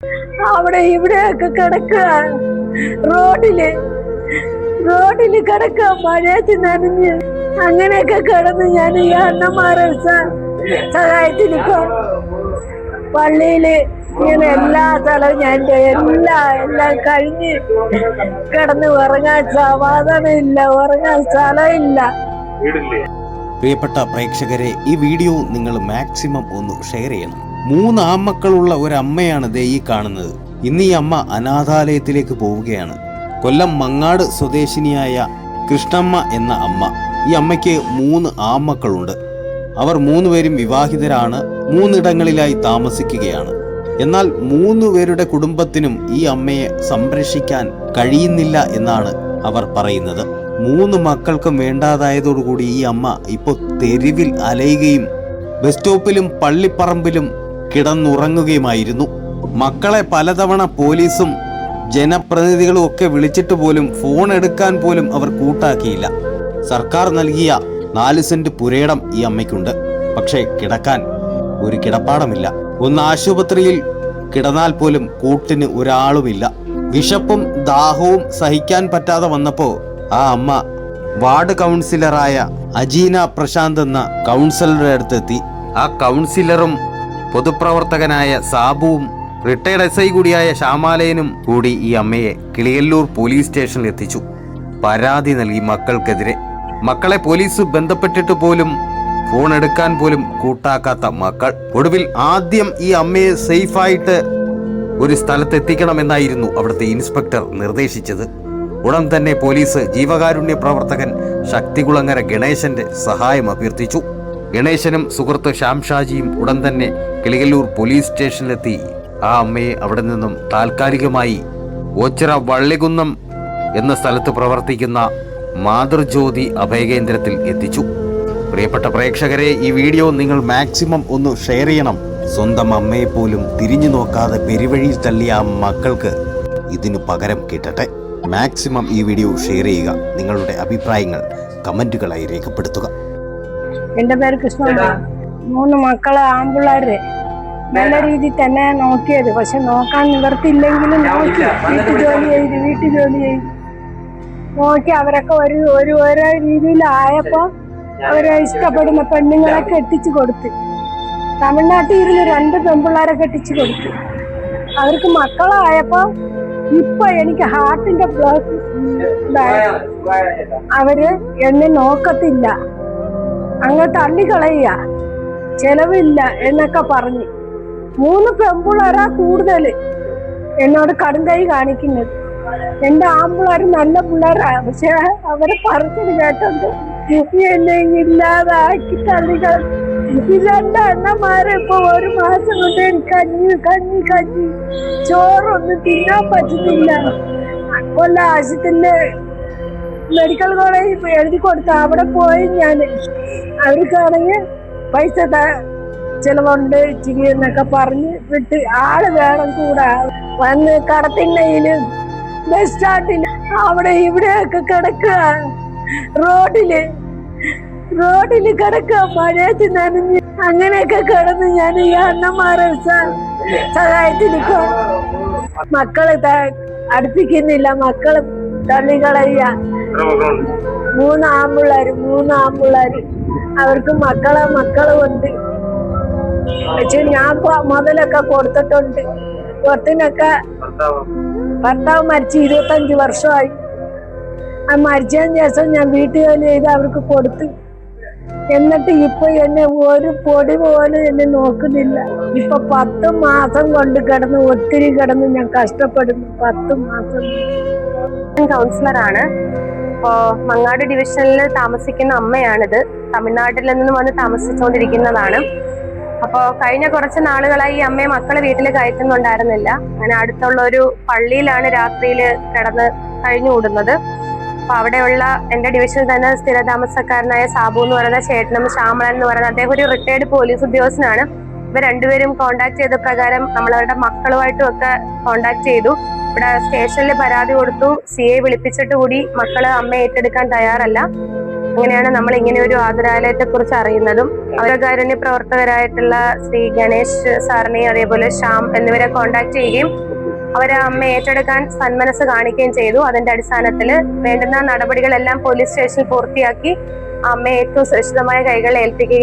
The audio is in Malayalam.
അവിടെ ഇവിടെയൊക്കെ കിടക്കുക, റോഡില് കിടക്കുക, മഴയത്ത് നനഞ്ഞ് അങ്ങനെയൊക്കെ കിടന്ന് ഞാൻ ഈ അണ്ണന്മാരെ സഹായത്തിനിപ്പോ പള്ളിയില് ഇങ്ങനെ എല്ലാ സ്ഥലവും ഞാൻ എല്ലാം കഴിഞ്ഞ് കിടന്ന് ഉറങ്ങാൻ സമാധാനമില്ല, ഉറങ്ങാൻ സ്ഥലമില്ല. പ്രിയപ്പെട്ട പ്രേക്ഷകരെ, ഈ വീഡിയോ നിങ്ങൾ മാക്സിമം ഒന്ന് ഷെയർ ചെയ്യണം. 3 ആൺമക്കളുള്ള ഒരു അമ്മയാണ് ദേ ഈ കാണുന്നത്. ഇന്ന് ഈ അമ്മ അനാഥാലയത്തിലേക്ക് പോവുകയാണ്. കൊല്ലം മങ്ങാട് സ്വദേശിനിയായ കൃഷ്ണമ്മ എന്ന അമ്മ. ഈ അമ്മയ്ക്ക് 3 ആൺമക്കളുണ്ട്. അവർ 3 പേരും വിവാഹിതരാണ്. 3 ഇടങ്ങളിലായി താമസിക്കുകയാണ്. എന്നാൽ 3 പേരുടെ കുടുംബത്തിനും ഈ അമ്മയെ സംരക്ഷിക്കാൻ കഴിയുന്നില്ല എന്നാണ് അവർ പറയുന്നത്. 3 മക്കൾക്കും വേണ്ടാതായതോടുകൂടി ഈ അമ്മ ഇപ്പോൾ തെരുവിൽ അലയുകയും ബസ് സ്റ്റോപ്പിലും പള്ളിപ്പറമ്പിലും കിടന്നുറങ്ങുകയുമായിരുന്നു. മക്കളെ പലതവണ പോലീസും ജനപ്രതിനിധികളും ഒക്കെ വിളിച്ചിട്ട് പോലും ഫോൺ എടുക്കാൻ പോലും അവർ കൂട്ടാക്കിയില്ല. സർക്കാർ നൽകിയ 4 സെന്റ് പുരയിടം ഈ അമ്മയ്ക്കുണ്ട്. പക്ഷേ കിടക്കാൻ ഒരു കിടപ്പാടമില്ല. ഒന്ന് ആശുപത്രിയിൽ കിടന്നാൽ പോലും കൂട്ടിന് ഒരാളുമില്ല. വിശപ്പും ദാഹവും സഹിക്കാൻ പറ്റാതെ വന്നപ്പോൾ ആ അമ്മ വാർഡ് കൗൺസിലറായ അജീന പ്രശാന്ത് എന്ന കൗൺസിലറുടെ അടുത്തെത്തി. ആ കൗൺസിലറും പൊതുപ്രവർത്തകനായ സാബുവും റിട്ടയർഡ് SI കൂടിയായ ശ്യാമാലയനും കൂടി ഈ അമ്മയെ കിളിയല്ലൂർ പോലീസ് സ്റ്റേഷനിൽ എത്തിച്ചു. പരാതി നൽകി മക്കൾക്കെതിരെ. മക്കളെ പോലീസ് ബന്ധപ്പെട്ടിട്ട് പോലും ഫോൺ എടുക്കാൻ പോലും കൂട്ടാക്കാത്ത മക്കൾ. ഒടുവിൽ ആദ്യം ഈ അമ്മയെ സേഫായിട്ട് ഒരു സ്ഥലത്തെത്തിക്കണമെന്നായിരുന്നു അവിടുത്തെ ഇൻസ്പെക്ടർ നിർദ്ദേശിച്ചത്. ഉടൻ തന്നെ പോലീസ് ജീവകാരുണ്യ പ്രവർത്തകൻ ശക്തികുളങ്ങര ഗണേശന്റെ സഹായം അഭ്യർത്ഥിച്ചു. ഗണേശനും സുഹൃത്ത് ശ്യാം ഷാജിയും ഉടൻ തന്നെ കിളിയല്ലൂർ പോലീസ് സ്റ്റേഷനിലെത്തി ആ അമ്മയെ അവിടെ നിന്നും താൽക്കാലികമായി ഓച്ചിറ വള്ളികുന്നം എന്ന സ്ഥലത്ത് പ്രവർത്തിക്കുന്ന മാതൃജ്യോതി അഭയകേന്ദ്രത്തിൽ എത്തിച്ചു. പ്രിയപ്പെട്ട പ്രേക്ഷകരെ, ഈ വീഡിയോ നിങ്ങൾ മാക്സിമം ഒന്ന് ഷെയർ ചെയ്യണം. സ്വന്തം അമ്മയെ പോലും തിരിഞ്ഞു നോക്കാതെ പെരുവഴിയിൽ തള്ളിയ ആ മക്കൾക്ക് ഇതിനു പകരം കിട്ടട്ടെ. മാക്സിമം ഈ വീഡിയോ ഷെയർ ചെയ്യുക. നിങ്ങളുടെ അഭിപ്രായങ്ങൾ കമന്റുകളായി രേഖപ്പെടുത്തുക. എന്റെ പേര് കൃഷ്ണമ്മ. 3 മക്കളെ ആൺപിള്ളേര് നല്ല രീതിയിൽ തന്നെ നോക്കിയത്. പക്ഷെ നോക്കാൻ നിവർത്തില്ലെങ്കിലും നോക്കി വീട്ടു ജോലി ചെയ്ത് നോക്കി അവരൊക്കെ ഓരോ രീതിയിലായപ്പോ അവരെ ഇഷ്ടപ്പെടുന്ന പെണ്ണുങ്ങളെ കെട്ടിച്ചു കൊടുത്ത്. തമിഴ്നാട്ടിൽ ഇരുന്ന് 2 പെൺപിള്ളേരെ കെട്ടിച്ചു കൊടുത്തു. അവർക്ക് മക്കളായപ്പോ ഇപ്പൊ എനിക്ക് ഹാർട്ടിന്റെ ബ്ലോക്ക് അവര് എന്നെ നോക്കത്തില്ല, അങ്ങ് തള്ളിക്കളയുക, ചെലവില്ല എന്നൊക്കെ പറഞ്ഞ് 3 പെൺപിള്ളേരാ കൂടുതല് എന്നോട് കടുങ്കൈ കാണിക്കുന്നത്. എന്റെ ആൺപിള്ളേർ നല്ല പിള്ളേരാ. പക്ഷെ അവരെ പറഞ്ഞത് കേട്ടത് എന്നെ ഇല്ലാതാക്കി തള്ളികൾ. 2 അണ്ണന്മാരെ ഇപ്പൊ 1 മാസം കൊണ്ട് എനിക്ക് കഞ്ഞി ചോറൊന്നും തിന്നാൻ പറ്റുന്നില്ല. കൊല്ലം ആശുപത്രിയില് മെഡിക്കൽ കോളേജിൽ എഴുതി കൊടുത്ത അവിടെ പോയി ഞാൻ. അവർക്കാണെങ്കിൽ പൈസ ചെലവുണ്ട് ഇച്ചിരി എന്നൊക്കെ പറഞ്ഞ് വിട്ട് ആള് വേണം കൂടെ വന്ന് കടത്തിണ്ണയില് ബസ് സ്റ്റാൻഡിൽ അവിടെ ഇവിടെയൊക്കെ കിടക്കുക, റോഡില് കിടക്കുക, മഴയത്ത് നനഞ്ഞ് അങ്ങനെയൊക്കെ കിടന്ന് ഞാൻ ഈ അണ്ണന്മാരെ സഹായത്തിനിപ്പോ മക്കള് അടുപ്പിക്കുന്നില്ല, മക്കള് തള്ളിക്കളയ. 3 ആൺപിള്ളേര് അവർക്ക് മക്കളും ഉണ്ട്. പക്ഷെ ഞാൻ മുതലൊക്കെ കൊടുത്തിട്ടുണ്ട്. പുറത്തിനൊക്കെ ഭർത്താവ് മരിച്ച് 25 വർഷമായി. ആ മരിച്ചതിന് ശേഷം ഞാൻ വീട്ടുജോലി ചെയ്ത് അവർക്ക് കൊടുത്തു. എന്നിട്ട് ഇപ്പൊ എന്നെ ഒരു പൊടി പോലും എന്നെ നോക്കുന്നില്ല. ഇപ്പൊ 10 മാസം കൊണ്ട് ഒത്തിരി കിടന്ന് ഞാൻ കഷ്ടപ്പെടുന്നു. 10 മാസം. കൗൺസിലറാണ്. ഇപ്പോ മങ്ങാട് ഡിവിഷനിൽ താമസിക്കുന്ന അമ്മയാണിത്. തമിഴ്നാട്ടിൽ നിന്നും വന്ന് താമസിച്ചുകൊണ്ടിരിക്കുന്നതാണ്. അപ്പോൾ കഴിഞ്ഞ കുറച്ച് നാളുകളായി ഈ അമ്മയെ മക്കളെ വീട്ടിൽ കയറ്റുന്നുണ്ടായിരുന്നില്ല. അങ്ങനെ അടുത്തുള്ള ഒരു പള്ളിയിലാണ് രാത്രിയിൽ കിടന്ന് കഴിഞ്ഞുകൂടുന്നത്. അപ്പൊ അവിടെയുള്ള എന്റെ ഡിവിഷനിൽ തന്നെ സ്ഥിരതാമസക്കാരനായ സാബു എന്ന് പറയുന്ന ചേട്ടനും ശ്യാമളൻ എന്ന് പറയുന്ന അദ്ദേഹം ഒരു റിട്ടയർഡ് പോലീസ് ഉദ്യോഗസ്ഥനാണ്. ഇവർ 2 പേരും കോണ്ടാക്ട് ചെയ്ത പ്രകാരം നമ്മളവരുടെ മക്കളുമായിട്ടും ഒക്കെ കോണ്ടാക്ട് ചെയ്തു. ഇവിടെ സ്റ്റേഷനിൽ പരാതി കൊടുത്തു. CA വിളിപ്പിച്ചിട്ട് കൂടി മക്കള് അമ്മയെ ഏറ്റെടുക്കാൻ തയ്യാറല്ല. അങ്ങനെയാണ് നമ്മൾ ഇങ്ങനെ ഒരു ആതുരാലയത്തെ കുറിച്ച് അറിയുന്നതും. കാരുണ്യ പ്രവർത്തകരായിട്ടുള്ള ശ്രീ ഗണേഷ് സാറിനെയും അതേപോലെ ശ്യാം എന്നിവരെ കോണ്ടാക്ട് ചെയ്യുകയും അവരെ അമ്മ ഏറ്റെടുക്കാൻ സന്മനസ് കാണിക്കുകയും ചെയ്തു. അതിന്റെ അടിസ്ഥാനത്തിൽ വേണ്ടുന്ന നടപടികളെല്ലാം പോലീസ് സ്റ്റേഷനിൽ പൂർത്തിയാക്കി അമ്മയെ ഏറ്റവും സുരക്ഷിതമായ കൈകളിൽ ഏൽപ്പിക്കുകയും